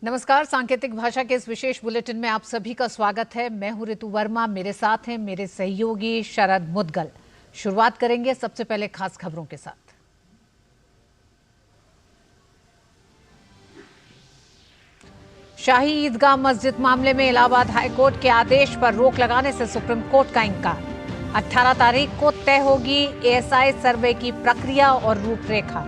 नमस्कार, सांकेतिक भाषा के इस विशेष बुलेटिन में आप सभी का स्वागत है। मैं हूं ऋतु वर्मा, मेरे साथ हैं मेरे सहयोगी शरद मुदगल। शुरुआत करेंगे सबसे पहले खास खबरों के साथ। शाही ईदगाह मस्जिद मामले में इलाहाबाद हाईकोर्ट के आदेश पर रोक लगाने से सुप्रीम कोर्ट का इंकार। 18 तारीख को तय होगी एएसआई सर्वे की प्रक्रिया और रूपरेखा।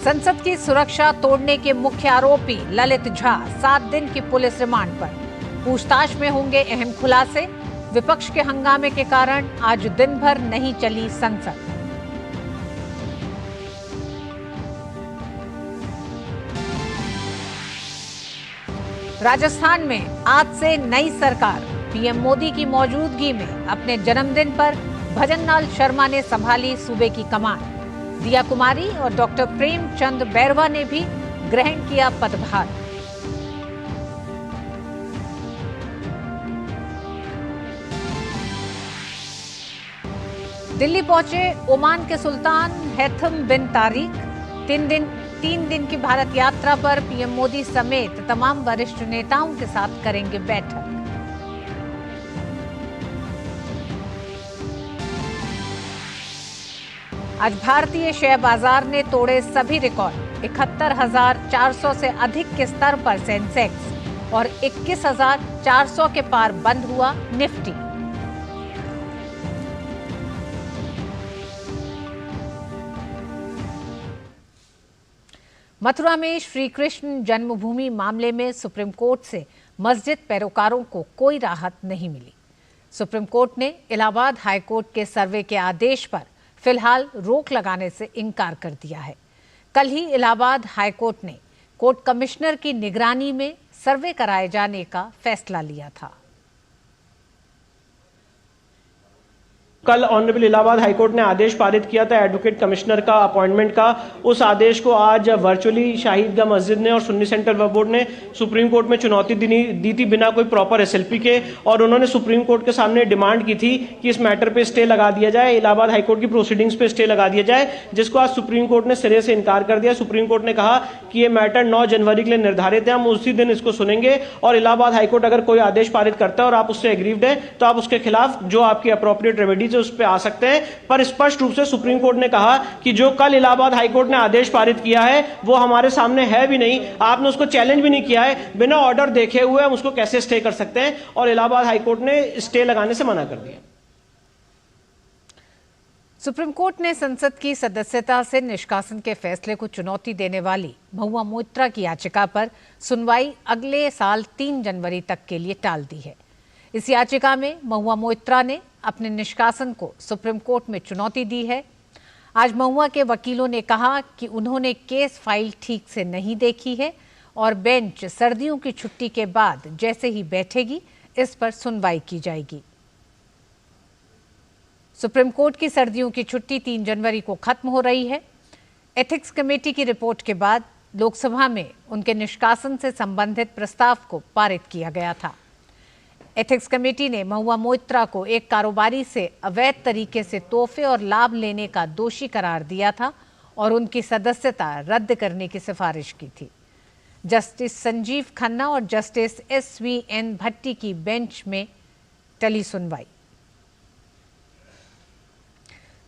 संसद की सुरक्षा तोड़ने के मुख्य आरोपी ललित झा 7 दिन की पुलिस रिमांड पर। पूछताछ में होंगे अहम खुलासे। विपक्ष के हंगामे के कारण आज दिन भर नहीं चली संसद। राजस्थान में आज से नई सरकार। पीएम मोदी की मौजूदगी में अपने जन्मदिन पर भजनलाल शर्मा ने संभाली सूबे की कमान। दिया कुमारी और डॉक्टर प्रेमचंद बैरवा ने भी ग्रहण किया पदभार। दिल्ली पहुंचे ओमान के सुल्तान हैथम बिन तारिक। 3 दिन की भारत यात्रा पर पीएम मोदी समेत तमाम वरिष्ठ नेताओं के साथ करेंगे बैठक। आज भारतीय शेयर बाजार ने तोड़े सभी रिकॉर्ड। 71,400 से अधिक के स्तर पर सेंसेक्स और 21,400 के पार बंद हुआ निफ्टी। मथुरा में श्री कृष्ण जन्मभूमि मामले में सुप्रीम कोर्ट से मस्जिद पैरोकारों को कोई राहत नहीं मिली। सुप्रीम कोर्ट ने इलाहाबाद हाईकोर्ट के सर्वे के आदेश पर फिलहाल रोक लगाने से इनकार कर दिया है। कल ही इलाहाबाद हाईकोर्ट ने कोर्ट कमिश्नर की निगरानी में सर्वे कराए जाने का फैसला लिया था। कल ऑनरेबल इलाहाबाद हाईकोर्ट ने आदेश पारित किया था एडवोकेट कमिश्नर का अपॉइंटमेंट का। उस आदेश को आज वर्चुअली शाही ईदगाह मस्जिद ने और सुन्नी सेंट्रल वक्फ बोर्ड ने सुप्रीम कोर्ट में चुनौती दी थी बिना कोई प्रॉपर एसएलपी के, और उन्होंने सुप्रीम कोर्ट के सामने डिमांड की थी कि इस मैटर पे स्टे लगा दिया जाए, इलाहाबाद हाईकोर्ट की प्रोसीडिंग्स पे स्टे लगा दिया जाए, जिसको आज सुप्रीम कोर्ट ने सिरे से इनकार कर दिया। सुप्रीम कोर्ट ने कहा कि ये मैटर 9 जनवरी के लिए निर्धारित है, हम उसी दिन इसको सुनेंगे, और इलाहाबाद हाईकोर्ट अगर कोई आदेश पारित करता है और आप उससे एग्रीव्ड है तो आप उसके खिलाफ जो आपकी अप्रोप्रिएट रेमेडीज है उस पर आ सकते हैं। पर स्पष्ट रूप से सुप्रीम कोर्ट ने कहा कि जो कल इलाहाबाद हाईकोर्ट ने आदेश पारित किया है वो हमारे सामने है भी नहीं, आपने उसको चैलेंज भी नहीं किया है, बिना ऑर्डर देखे हुए हम उसको कैसे स्टे कर सकते हैं, और इलाहाबाद हाईकोर्ट ने स्टे लगाने से मना कर दिया। सुप्रीम कोर्ट ने संसद की सदस्यता से निष्कासन के फैसले को चुनौती देने वाली महुआ मोइत्रा की याचिका पर सुनवाई अगले साल 3 जनवरी तक के लिए टाल दी है। इस याचिका में महुआ मोइत्रा ने अपने निष्कासन को सुप्रीम कोर्ट में चुनौती दी है। आज महुआ के वकीलों ने कहा कि उन्होंने केस फाइल ठीक से नहीं देखी है और बेंच सर्दियों की छुट्टी के बाद जैसे ही बैठेगी इस पर सुनवाई की जाएगी। सुप्रीम कोर्ट की सर्दियों की छुट्टी 3 जनवरी को खत्म हो रही है। एथिक्स कमेटी की रिपोर्ट के बाद लोकसभा में उनके निष्कासन से संबंधित प्रस्ताव को पारित किया गया था। एथिक्स कमेटी ने महुआ मोइत्रा को एक कारोबारी से अवैध तरीके से तोहफे और लाभ लेने का दोषी करार दिया था और उनकी सदस्यता रद्द करने की सिफारिश की थी। जस्टिस संजीव खन्ना और जस्टिस SVN भट्टी की बेंच में टली सुनवाई।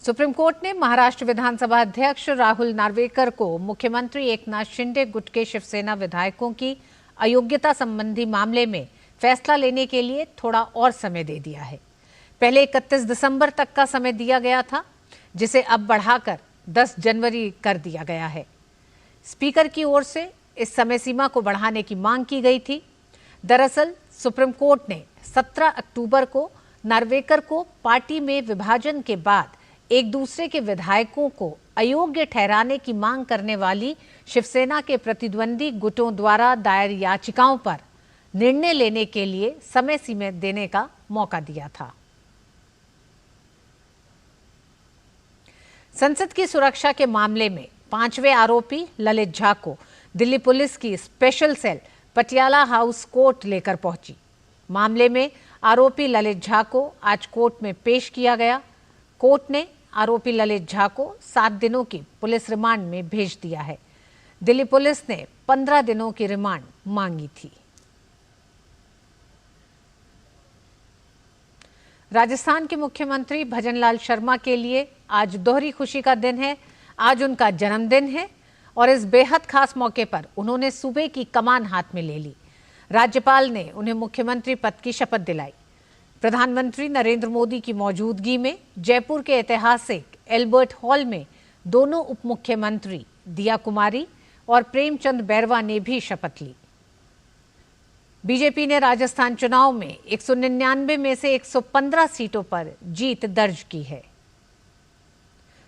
सुप्रीम कोर्ट ने महाराष्ट्र विधानसभा अध्यक्ष राहुल नार्वेकर को मुख्यमंत्री एकनाथ शिंदे गुट के शिवसेना विधायकों की अयोग्यता संबंधी मामले में फैसला लेने के लिए थोड़ा और समय दे दिया है। पहले 31 दिसंबर तक का समय दिया गया था, जिसे अब बढ़ाकर 10 जनवरी कर दिया गया है। स्पीकर की ओर से इस समय सीमा को बढ़ाने की मांग की गई थी। दरअसल सुप्रीम कोर्ट ने 17 अक्टूबर को नार्वेकर को पार्टी में विभाजन के बाद एक दूसरे के विधायकों को अयोग्य ठहराने की मांग करने वाली शिवसेना के प्रतिद्वंदी गुटों द्वारा दायर याचिकाओं पर निर्णय लेने के लिए समय सीमा देने का मौका दिया था। संसद की सुरक्षा के मामले में 5वें आरोपी ललित झा को दिल्ली पुलिस की special cell Patiala House Court लेकर पहुंची। मामले में आरोपी ललित झा को आज कोर्ट में पेश किया गया। कोर्ट ने आरोपी ललित झा को 7 दिनों की पुलिस रिमांड में भेज दिया है। दिल्ली पुलिस ने 15 दिनों की रिमांड मांगी थी। राजस्थान के मुख्यमंत्री भजनलाल शर्मा के लिए आज दोहरी खुशी का दिन है। आज उनका जन्मदिन है और इस बेहद खास मौके पर उन्होंने सूबे की कमान हाथ में ले ली। राज्यपाल ने उन्हें मुख्यमंत्री पद की शपथ दिलाई। प्रधानमंत्री नरेंद्र मोदी की मौजूदगी में जयपुर के ऐतिहासिक एल्बर्ट हॉल में दोनों उप मुख्यमंत्री दिया कुमारी और प्रेमचंद बैरवा ने भी शपथ ली। बीजेपी ने राजस्थान चुनाव में 199 में से 115 सीटों पर जीत दर्ज की है।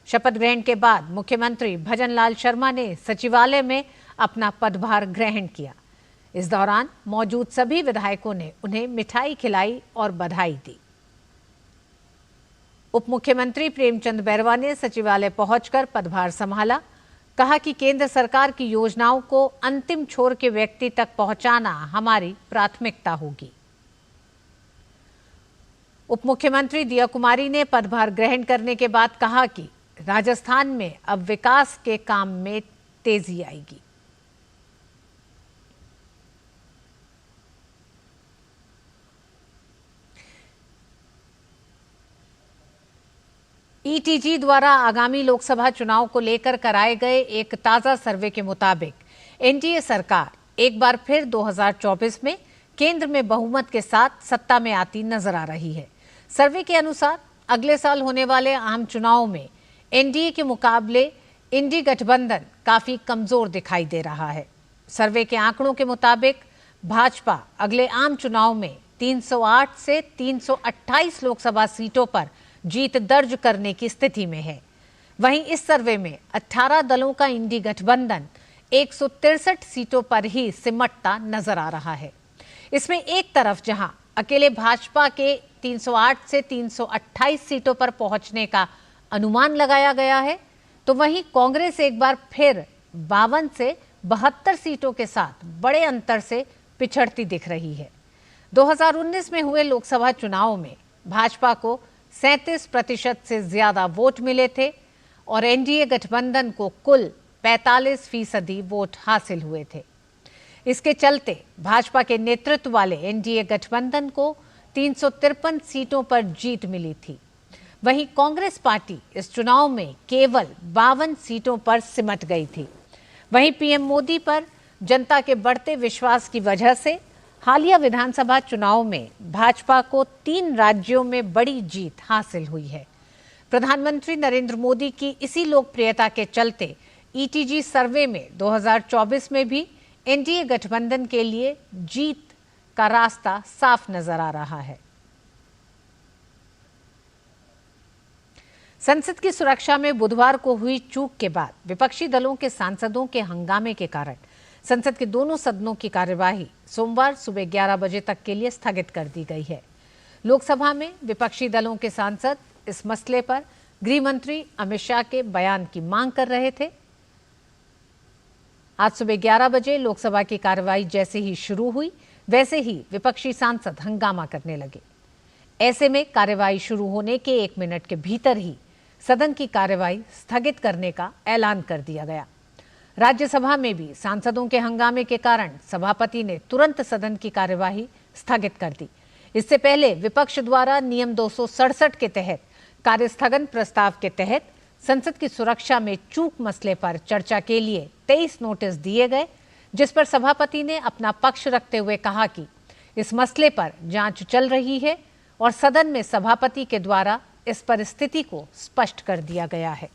शपथ ग्रहण के बाद मुख्यमंत्री भजनलाल शर्मा ने सचिवालय में अपना पदभार ग्रहण किया। इस दौरान मौजूद सभी विधायकों ने उन्हें मिठाई खिलाई और बधाई दी। उप मुख्यमंत्री प्रेमचंद बैरवा ने सचिवालय पहुंचकर पदभार संभाला। कहा कि केंद्र सरकार की योजनाओं को अंतिम छोर के व्यक्ति तक पहुंचाना हमारी प्राथमिकता होगी। उप मुख्यमंत्री दिया कुमारी ने पदभार ग्रहण करने के बाद कहा कि राजस्थान में अब विकास के काम में तेजी आएगी। ईटीजी द्वारा आगामी लोकसभा चुनाव को लेकर कराए गए एक ताजा सर्वे के मुताबिक एनडीए सरकार एक बार फिर 2024 में केंद्र में बहुमत के साथ सत्ता में आती नजर आ रही है। सर्वे के अनुसार अगले साल होने वाले आम चुनाव में एनडीए के मुकाबले इंडी गठबंधन काफी कमजोर दिखाई दे रहा है। सर्वे के आंकड़ों के मुताबिक भाजपा अगले आम चुनाव में 308 से 328 लोकसभा सीटों पर जीत दर्ज करने की स्थिति में है। वहीं इस सर्वे में 18 दलों का इंडी गठबंधन 163 सीटों पर ही सिमटता नजर आ रहा है। इसमें एक तरफ जहां अकेले भाजपा के 308 से 328 सीटों पर पहुंचने का अनुमान लगाया गया है, तो वहीं कांग्रेस एक बार फिर 52 से 72 सीटों के साथ बड़े अंतर से पिछड़ती दिख रही है। 2019 में हुए लोकसभा चुनाव में भाजपा को 37% से ज्यादा वोट मिले थे और एनडीए गठबंधन को कुल 45% वोट हासिल हुए थे। इसके चलते भाजपा के नेतृत्व वाले एनडीए गठबंधन को 353 सीटों पर जीत मिली थी। वहीं कांग्रेस पार्टी इस चुनाव में केवल 52 सीटों पर सिमट गई थी। वहीं पीएम मोदी पर जनता के बढ़ते विश्वास की वजह से हालिया विधानसभा चुनाव में भाजपा को 3 राज्यों में बड़ी जीत हासिल हुई है। प्रधानमंत्री नरेंद्र मोदी की इसी लोकप्रियता के चलते ईटीजी सर्वे में 2024 में भी एनडीए गठबंधन के लिए जीत का रास्ता साफ नजर आ रहा है। संसद की सुरक्षा में बुधवार को हुई चूक के बाद विपक्षी दलों के सांसदों के हंगामे के कारण संसद के दोनों सदनों की कार्यवाही सोमवार सुबह 11 बजे तक के लिए स्थगित कर दी गई है। लोकसभा में विपक्षी दलों के सांसद इस मसले पर गृह मंत्री अमित शाह के बयान की मांग कर रहे थे। आज सुबह 11 बजे लोकसभा की कार्यवाही जैसे ही शुरू हुई, वैसे ही विपक्षी सांसद हंगामा करने लगे। ऐसे में कार्यवाही शुरू होने के 1 मिनट के भीतर ही सदन की कार्यवाही स्थगित करने का ऐलान कर दिया गया। राज्यसभा में भी सांसदों के हंगामे के कारण सभापति ने तुरंत सदन की कार्यवाही स्थगित कर दी। इससे पहले विपक्ष द्वारा नियम 267 के तहत कार्यस्थगन प्रस्ताव के तहत संसद की सुरक्षा में चूक मसले पर चर्चा के लिए 23 नोटिस दिए गए, जिस पर सभापति ने अपना पक्ष रखते हुए कहा कि इस मसले पर जांच चल रही है और सदन में सभापति के द्वारा इस पर स्थिति को स्पष्ट कर दिया गया है।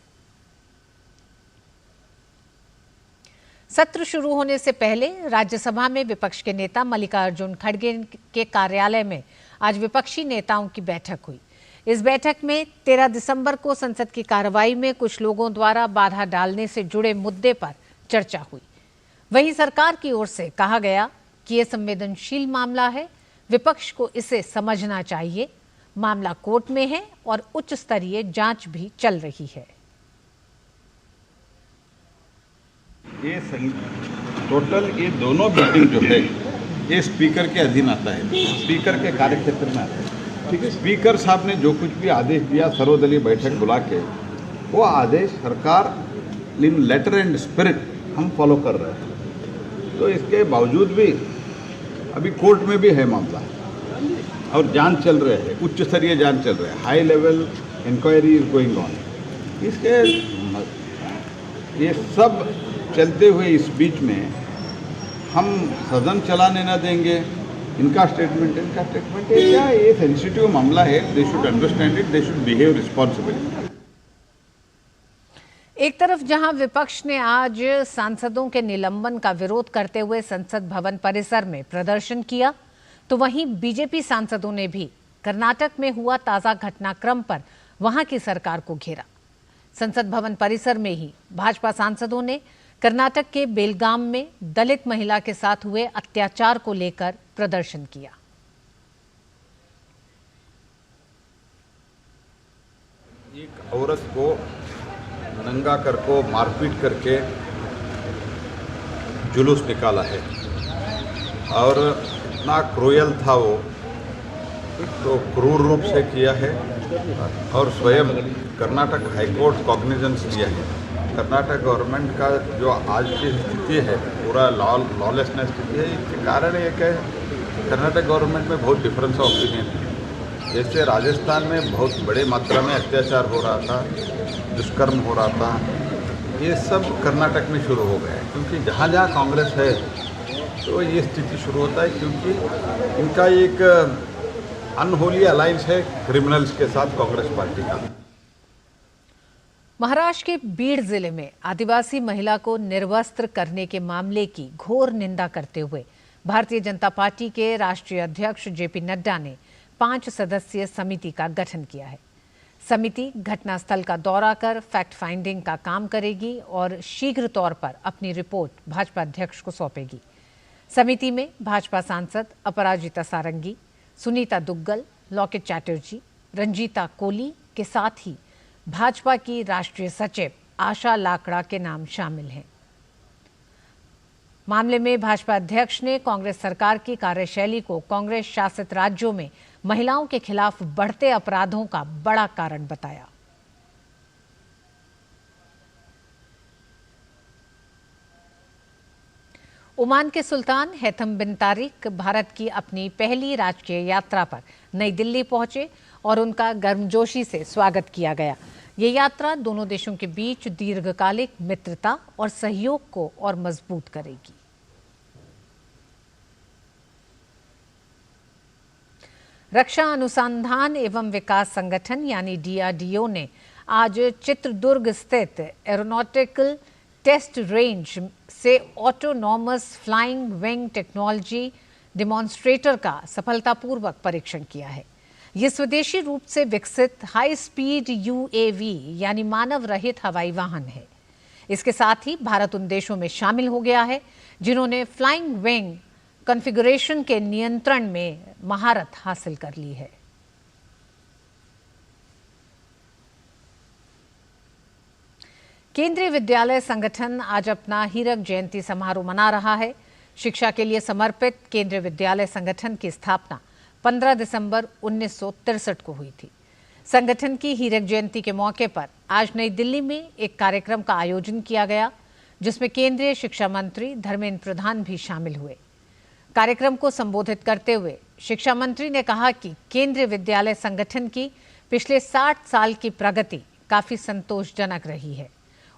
सत्र शुरू होने से पहले राज्यसभा में विपक्ष के नेता मल्लिकार्जुन खड़गे के कार्यालय में आज विपक्षी नेताओं की बैठक हुई। इस बैठक में 13 दिसंबर को संसद की कार्रवाई में कुछ लोगों द्वारा बाधा डालने से जुड़े मुद्दे पर चर्चा हुई। वहीं सरकार की ओर से कहा गया कि यह संवेदनशील मामला है, विपक्ष को इसे समझना चाहिए। मामला कोर्ट में है और उच्च स्तरीय जांच भी चल रही है। ये टोटल ये दोनों बिल्डिंग जो है ये स्पीकर के अधीन आता है, स्पीकर के कार्यक्षेत्र में आता है। ठीक है, स्पीकर साहब ने जो कुछ भी आदेश दिया सर्वदलीय बैठक बुला के, वो आदेश सरकार इन लेटर एंड स्पिरिट हम फॉलो कर रहे हैं। तो इसके बावजूद भी अभी कोर्ट में भी है मामला और जांच चल रहे हैं, उच्च स्तरीय जांच चल रहे हैं, high level inquiry is going on. इसके ये सब चलते हुए इस बीच में हम सदन चलाने न देंगे। इनका स्टेटमेंट है क्या, ये सेंसिटिव मामला है, they should understand it, they should behave responsibly. एक तरफ जहां विपक्ष ने आज सांसदों के निलंबन का विरोध करते हुए संसद भवन परिसर में प्रदर्शन किया, तो वहीं बीजेपी सांसदों ने भी कर्नाटक में हुआ ताजा घटनाक्रम पर वहां की सरकार को घेरा। संसद भवन परिसर में ही भाजपा सांसदों ने कर्नाटक के बेलगाम में दलित महिला के साथ हुए अत्याचार को लेकर प्रदर्शन किया। एक औरत को नंगा कर को मारपीट करके जुलूस निकाला है और इतना क्रूयल था वो, तो क्रूर रूप से किया है और स्वयं कर्नाटक हाईकोर्ट कॉग्निजेंस लिया है। कर्नाटक गवर्नमेंट का जो आज की स्थिति है, पूरा लॉलेसनेस स्थिति है, इसके कारण एक है कर्नाटक गवर्नमेंट में बहुत डिफरेंस ऑफ ओपिनियन है। जैसे राजस्थान में बहुत बड़े मात्रा में अत्याचार हो रहा था, दुष्कर्म हो रहा था, ये सब कर्नाटक में शुरू हो गया है, क्योंकि जहाँ जहाँ कांग्रेस है तो ये स्थिति शुरू होता है, क्योंकि इनका एक अनहोली अलायंस है क्रिमिनल्स के साथ कांग्रेस पार्टी का। महाराष्ट्र के बीड जिले में आदिवासी महिला को निर्वस्त्र करने के मामले की घोर निंदा करते हुए भारतीय जनता पार्टी के राष्ट्रीय अध्यक्ष जेपी नड्डा ने 5 सदस्यीय समिति का गठन किया है। समिति घटनास्थल का दौरा कर फैक्ट फाइंडिंग का काम करेगी और शीघ्र तौर पर अपनी रिपोर्ट भाजपा अध्यक्ष को सौंपेगी। समिति में भाजपा सांसद अपराजिता सारंगी, सुनीता दुग्गल, लॉकेट चैटर्जी, रंजीता कोली के साथ ही भाजपा की राष्ट्रीय सचिव आशा लाकड़ा के नाम शामिल हैं। मामले में भाजपा अध्यक्ष ने कांग्रेस सरकार की कार्यशैली को कांग्रेस शासित राज्यों में महिलाओं के खिलाफ बढ़ते अपराधों का बड़ा कारण बताया। ओमान के सुल्तान हैथम बिन तारिक भारत की अपनी पहली राजकीय यात्रा पर नई दिल्ली पहुंचे और उनका गर्मजोशी से स्वागत किया गया। ये यात्रा दोनों देशों के बीच दीर्घकालिक मित्रता और सहयोग को और मजबूत करेगी। रक्षा अनुसंधान एवं विकास संगठन यानी DRDO ने आज चित्रदुर्ग स्थित एरोनॉटिकल टेस्ट रेंज से autonomous flying wing technology demonstrator का सफलतापूर्वक परीक्षण किया है। ये स्वदेशी रूप से विकसित हाई स्पीड UAV यानी मानव रहित हवाई वाहन है। इसके साथ ही भारत उन देशों में शामिल हो गया है जिन्होंने फ्लाइंग विंग कॉन्फ़िगरेशन के नियंत्रण में महारत हासिल कर ली है। केंद्रीय विद्यालय संगठन आज अपना हीरक जयंती समारोह मना रहा है। शिक्षा के लिए समर्पित केंद्रीय विद्यालय संगठन की स्थापना 15 दिसंबर 1963 को हुई थी। संगठन की हीरक जयंती के मौके पर आज नई दिल्ली में एक कार्यक्रम का आयोजन किया गया, जिसमें केंद्रीय शिक्षा मंत्री धर्मेंद्र प्रधान भी शामिल हुए। कार्यक्रम को संबोधित करते हुए शिक्षा मंत्री ने कहा कि केंद्रीय विद्यालय संगठन की पिछले 60 साल की प्रगति काफी संतोषजनक रही है।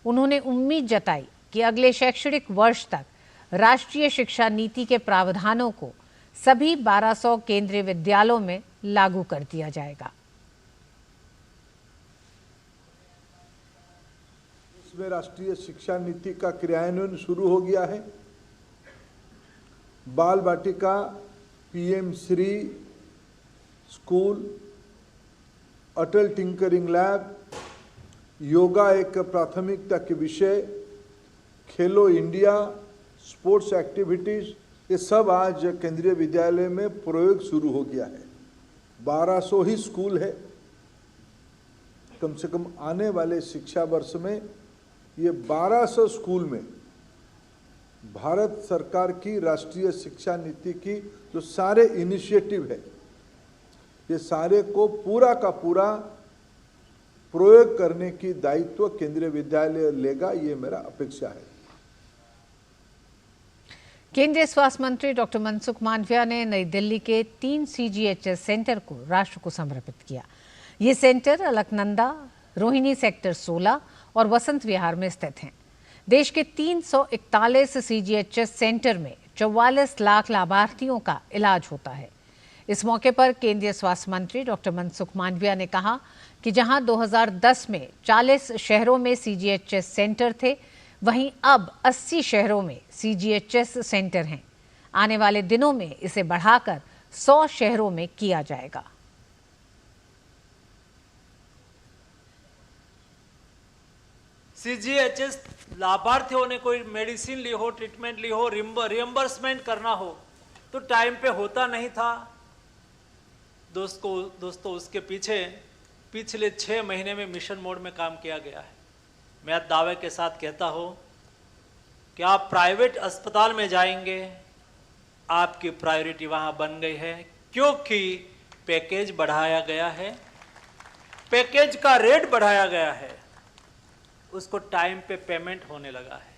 उन्होंने उम्मीद जताई कि अगले शैक्षणिक वर्ष तक राष्ट्रीय शिक्षा नीति के प्रावधानों को सभी 1200 केंद्रीय विद्यालयों में लागू कर दिया जाएगा। इसमें राष्ट्रीय शिक्षा नीति का क्रियान्वयन शुरू हो गया है। बाल बाटिका, PM श्री स्कूल, अटल टिंकरिंग लैब, योगा एक प्राथमिकता के विषय, खेलो इंडिया, स्पोर्ट्स एक्टिविटीज, ये सब आज केंद्रीय विद्यालय में प्रयोग शुरू हो गया है। 1200 ही स्कूल है। कम से कम आने वाले शिक्षा वर्ष में ये 1200 स्कूल में भारत सरकार की राष्ट्रीय शिक्षा नीति की जो सारे इनिशिएटिव है, ये सारे को पूरा का पूरा प्रयोग करने की दायित्व केंद्रीय विद्यालय लेगा, ये मेरा अपेक्षा है। केंद्रीय स्वास्थ्य मंत्री डॉक्टर मनसुख मांडविया ने नई दिल्ली के 3 CGHS सेंटर को राष्ट्र को समर्पित किया। ये सेंटर अलकनंदा, रोहिणी सेक्टर 16 और वसंत विहार में स्थित हैं। देश के 341 CGHS सेंटर में 44 लाख लाभार्थियों का इलाज होता है। इस मौके पर केंद्रीय स्वास्थ्य मंत्री डॉक्टर मनसुख मांडविया ने कहा कि जहां 2010 में 40 शहरों में CGHS सेंटर थे, वहीं अब 80 शहरों में CGHS सेंटर हैं। आने वाले दिनों में इसे बढ़ाकर 100 शहरों में किया जाएगा। CGHS लाभार्थियों ने कोई मेडिसिन ली हो, ट्रीटमेंट ली हो, रियम्बर्समेंट करना हो तो टाइम पे होता नहीं था। दोस्तों उसके पीछे पिछले 6 महीने में मिशन मोड में काम किया गया है। मैं दावे के साथ कहता हूं कि आप प्राइवेट अस्पताल में जाएंगे, आपकी प्रायोरिटी वहां बन गई है, क्योंकि पैकेज बढ़ाया गया है, पैकेज का रेट बढ़ाया गया है, उसको टाइम पे पेमेंट होने लगा है,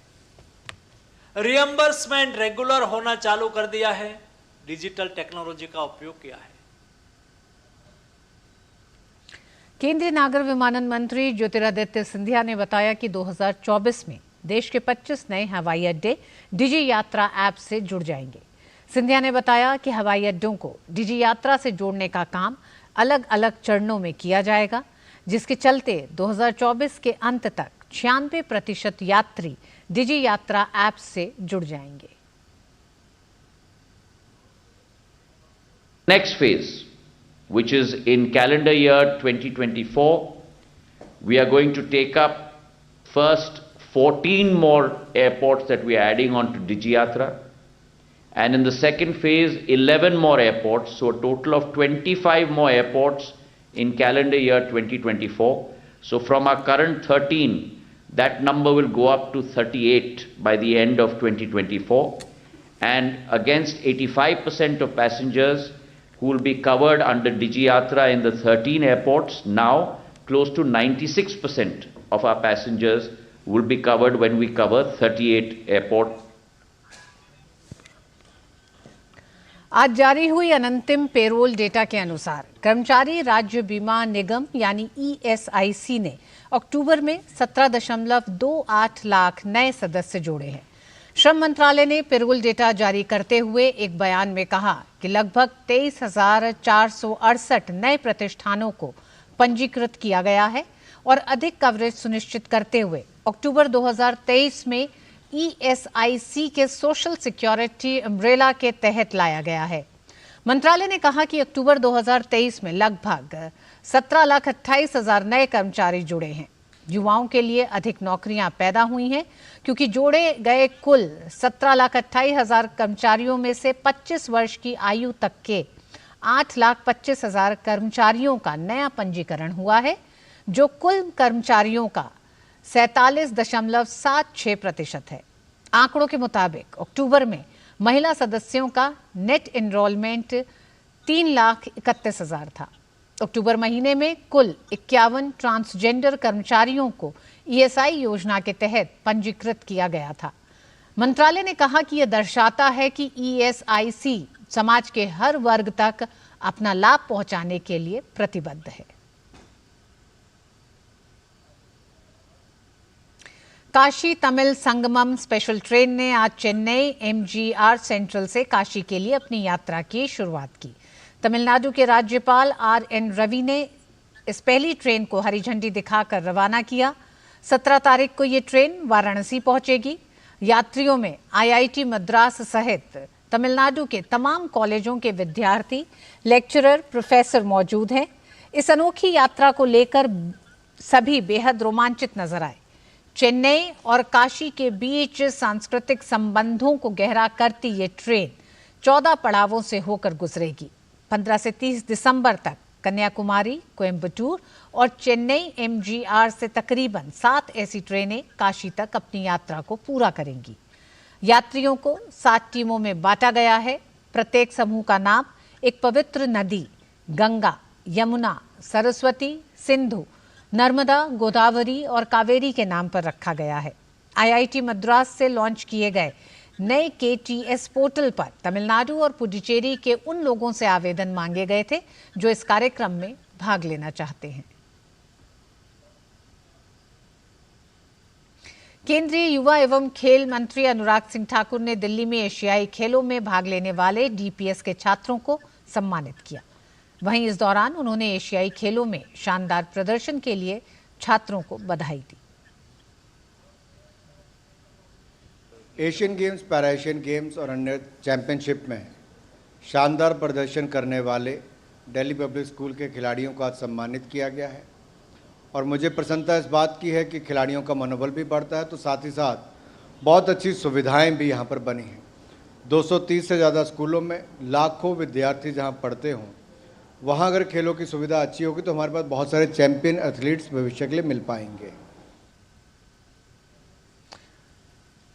रियम्बर्समेंट रेगुलर होना चालू कर दिया है, डिजिटल टेक्नोलॉजी का उपयोग किया है। केंद्रीय नागर विमानन मंत्री ज्योतिरादित्य सिंधिया ने बताया कि 2024 में देश के 25 नए हवाई अड्डे डिजी यात्रा ऐप से जुड़ जाएंगे। सिंधिया ने बताया कि हवाई अड्डों को डिजी यात्रा से जोड़ने का काम अलग अलग चरणों में किया जाएगा, जिसके चलते 2024 के अंत तक 96% यात्री डिजी यात्रा ऐप से जुड़ जाएंगे। Next phase, which is in calendar year 2024, we are going to take up first 14 more airports that we are adding on to DigiYatra, and in the second phase 11 more airports, so a total of 25 more airports in calendar year 2024. So from our current 13, that number will go up to 38 by the end of 2024, and against 85% of passengers who will be covered under DigiYatra in the 13 airports, now close to 96% of our passengers will be covered when we cover 38 airports. आज जारी हुई अनंतिम payroll data के अनुसार कर्मचारी राज्य बीमा निगम यानी ESIC ने अक्टूबर में 17.28 लाख नए सदस्य जोड़े हैं। श्रम मंत्रालय ने पेरोल डेटा जारी करते हुए एक बयान में कहा कि लगभग 23,468 नए प्रतिष्ठानों को पंजीकृत किया गया है और अधिक कवरेज सुनिश्चित करते हुए अक्टूबर 2023 में ESIC के सोशल सिक्योरिटी अम्ब्रेला के तहत लाया गया है। मंत्रालय ने कहा कि अक्टूबर 2023 में लगभग 17,28,000 नए कर्मचारी जुड़े हैं। युवाओं के लिए अधिक नौकरियां पैदा हुई हैं, क्योंकि जोड़े गए कुल 17,28,000 कर्मचारियों में से 25 वर्ष की आयु तक के 8,25,000 कर्मचारियों का नया पंजीकरण हुआ है, जो कुल कर्मचारियों का 47.76% है। आंकड़ों के मुताबिक अक्टूबर में महिला सदस्यों का नेट एनरोलमेंट 3,31,000 था। अक्टूबर महीने में कुल 51 ट्रांसजेंडर कर्मचारियों को ESI योजना के तहत पंजीकृत किया गया था। मंत्रालय ने कहा कि यह दर्शाता है कि ESIC समाज के हर वर्ग तक अपना लाभ पहुंचाने के लिए प्रतिबद्ध है। काशी तमिल संगमम स्पेशल ट्रेन ने आज चेन्नई MGR सेंट्रल से काशी के लिए अपनी यात्रा की शुरुआत की। तमिलनाडु के राज्यपाल RN रवि ने इस पहली ट्रेन को हरी झंडी दिखाकर रवाना किया। 17 तारीख को ये ट्रेन वाराणसी पहुंचेगी। यात्रियों में IIT मद्रास सहित तमिलनाडु के तमाम कॉलेजों के विद्यार्थी, लेक्चरर, प्रोफेसर मौजूद हैं। इस अनोखी यात्रा को लेकर सभी बेहद रोमांचित नजर आए। चेन्नई और काशी के बीच सांस्कृतिक संबंधों को गहरा करती ये ट्रेन 14 पड़ावों से होकर गुजरेगी। 15 से 30 दिसंबर तक कन्याकुमारी, कोयम्बटूर और चेन्नई MGR से तकरीबन 7 ऐसी ट्रेनें काशी तक अपनी यात्रा को पूरा करेंगी। यात्रियों को 7 टीमों में बांटा गया है। प्रत्येक समूह का नाम एक पवित्र नदी गंगा, यमुना, सरस्वती, सिंधु, नर्मदा, गोदावरी और कावेरी के नाम पर रखा गया है। IIT मद्रास से लॉन्च किए गए नए KTS पोर्टल पर तमिलनाडु और पुडुचेरी के उन लोगों से आवेदन मांगे गए थे जो इस कार्यक्रम में भाग लेना चाहते हैं। केंद्रीय युवा एवं खेल मंत्री अनुराग सिंह ठाकुर ने दिल्ली में एशियाई खेलों में भाग लेने वाले DPS के छात्रों को सम्मानित किया। वहीं इस दौरान उन्होंने एशियाई खेलों में शानदार प्रदर्शन के लिए छात्रों को बधाई दी। Asian games, para Asian games और अन्य चैंपियनशिप में शानदार प्रदर्शन करने वाले दिल्ली पब्लिक स्कूल के खिलाड़ियों को आज सम्मानित किया गया है और मुझे प्रसन्नता इस बात की है कि खिलाड़ियों का मनोबल भी बढ़ता है, तो साथ ही साथ बहुत अच्छी सुविधाएं भी यहाँ पर बनी हैं। 230 से ज़्यादा स्कूलों में लाखों विद्यार्थी जहाँ पढ़ते हों, वहाँ अगर खेलों की सुविधा अच्छी होगी तो हमारे पास बहुत सारे चैंपियन एथलीट्स भविष्य के लिए मिल पाएंगे।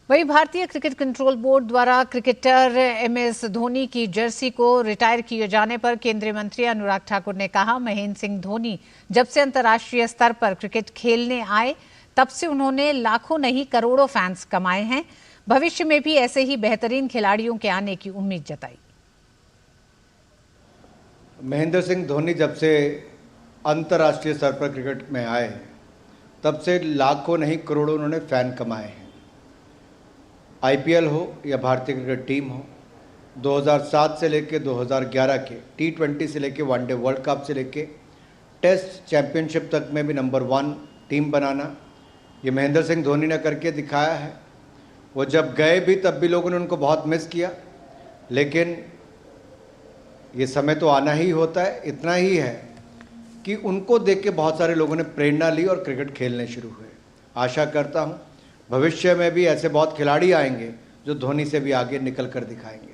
वहीं भारतीय क्रिकेट कंट्रोल बोर्ड द्वारा क्रिकेटर MS धोनी की जर्सी को रिटायर किए जाने पर केंद्रीय मंत्री अनुराग ठाकुर ने कहा, महेंद्र सिंह धोनी जब से अंतर्राष्ट्रीय स्तर पर क्रिकेट खेलने आए तब से उन्होंने लाखों नहीं करोड़ों फैंस कमाए हैं। भविष्य में भी ऐसे ही बेहतरीन खिलाड़ियों के आने की उम्मीद जताई। महेंद्र सिंह धोनी जब से अंतर्राष्ट्रीय स्तर पर क्रिकेट में आए तब से लाखों नहीं करोड़ों उन्होंने फैन कमाए हैं। IPL हो या भारतीय क्रिकेट टीम हो, 2007 से लेकर 2011 के T20 से लेकर वनडे वर्ल्ड कप से लेकर टेस्ट चैंपियनशिप तक में भी नंबर 1 टीम बनाना ये महेंद्र सिंह धोनी ने करके दिखाया है। वो जब गए भी तब भी लोगों ने उनको बहुत मिस किया, लेकिन ये समय तो आना ही होता है। इतना ही है कि उनको देख के बहुत सारे लोगों ने प्रेरणा ली और क्रिकेट खेलने शुरू हुए। आशा करता हूँ भविष्य में भी ऐसे बहुत खिलाड़ी आएंगे जो धोनी से भी आगे निकल कर दिखाएंगे।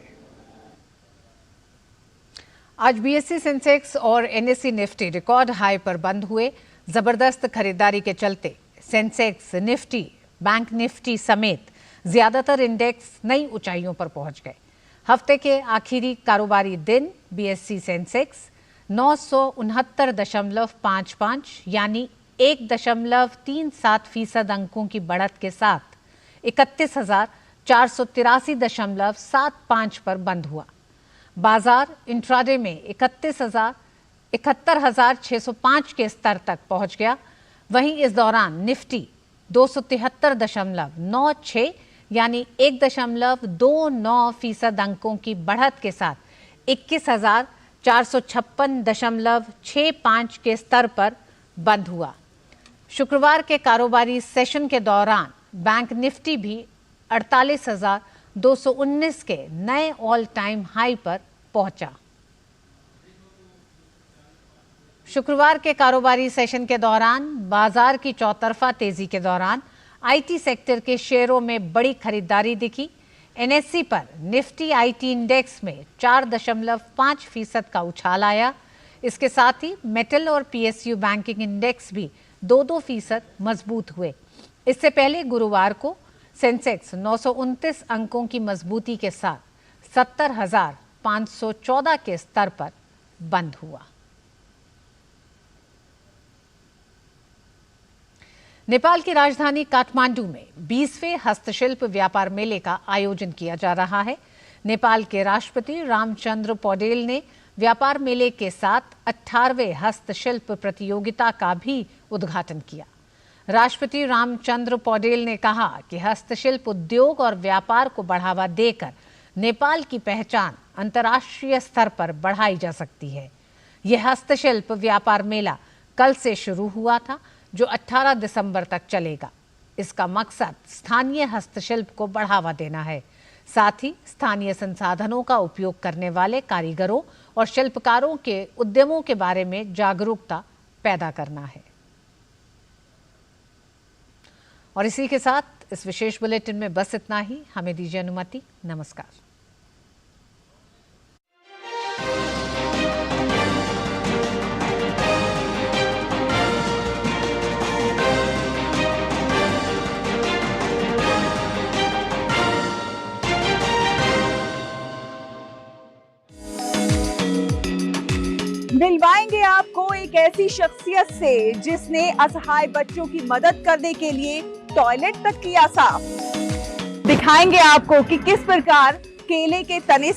आज BSE सेंसेक्स और NSE निफ्टी रिकॉर्ड हाई पर बंद हुए। जबरदस्त खरीदारी के चलते सेंसेक्स, निफ्टी, बैंक निफ्टी समेत ज्यादातर इंडेक्स नई ऊंचाइयों पर पहुंच गए। हफ्ते के आखिरी कारोबारी दिन BSE सेंसेक्स 969.55 यानी 1.37% अंकों की बढ़त के साथ 31,483.75 पर बंद हुआ। बाजार इंट्राडे में 71,605 के स्तर तक पहुंच गया। वहीं इस दौरान निफ्टी 273.96 यानी 1.29% अंकों की बढ़त के साथ 21,456.65 के स्तर पर बंद हुआ। शुक्रवार के कारोबारी सेशन के दौरान बैंक निफ्टी भी 48,219 के नए ऑल टाइम हाई पर पहुंचा। शुक्रवार के कारोबारी सेशन के दौरान बाजार की चौतरफा तेजी के दौरान IT सेक्टर के शेयरों में बड़ी खरीदारी दिखी। NSE पर निफ्टी IT इंडेक्स में 4.5% का उछाल आया। इसके साथ ही मेटल और PSU बैंकिंग इंडेक्स भी 2-2% मजबूत हुए। इससे पहले गुरुवार को सेंसेक्स 929 अंकों की मजबूती के साथ 70,514 के स्तर पर बंद हुआ। नेपाल की राजधानी काठमांडू में 20वें हस्तशिल्प व्यापार मेले का आयोजन किया जा रहा है। नेपाल के राष्ट्रपति रामचंद्र पौडेल ने व्यापार मेले के साथ 18वें हस्तशिल्प प्रतियोगिता का भी उद्घाटन किया। राष्ट्रपति रामचंद्र पौडेल ने कहा कि हस्तशिल्प उद्योग और व्यापार को बढ़ावा देकर नेपाल की पहचान अंतर्राष्ट्रीय स्तर पर बढ़ाई जा सकती है। यह हस्तशिल्प व्यापार मेला कल से शुरू हुआ था, जो 18 दिसंबर तक चलेगा। इसका मकसद स्थानीय हस्तशिल्प को बढ़ावा देना है, साथ ही स्थानीय संसाधनों का उपयोग करने वाले कारीगरों और शिल्पकारों के उद्यमों के बारे में जागरूकता पैदा करना है। और इसी के साथ इस विशेष बुलेटिन में बस इतना ही। हमें दीजिए अनुमति। नमस्कार। मिलवाएंगे आपको एक ऐसी शख्सियत से जिसने असहाय बच्चों की मदद करने के लिए टॉयलेट तक किया साफ। दिखाएंगे आपको कि किस प्रकार केले के तने से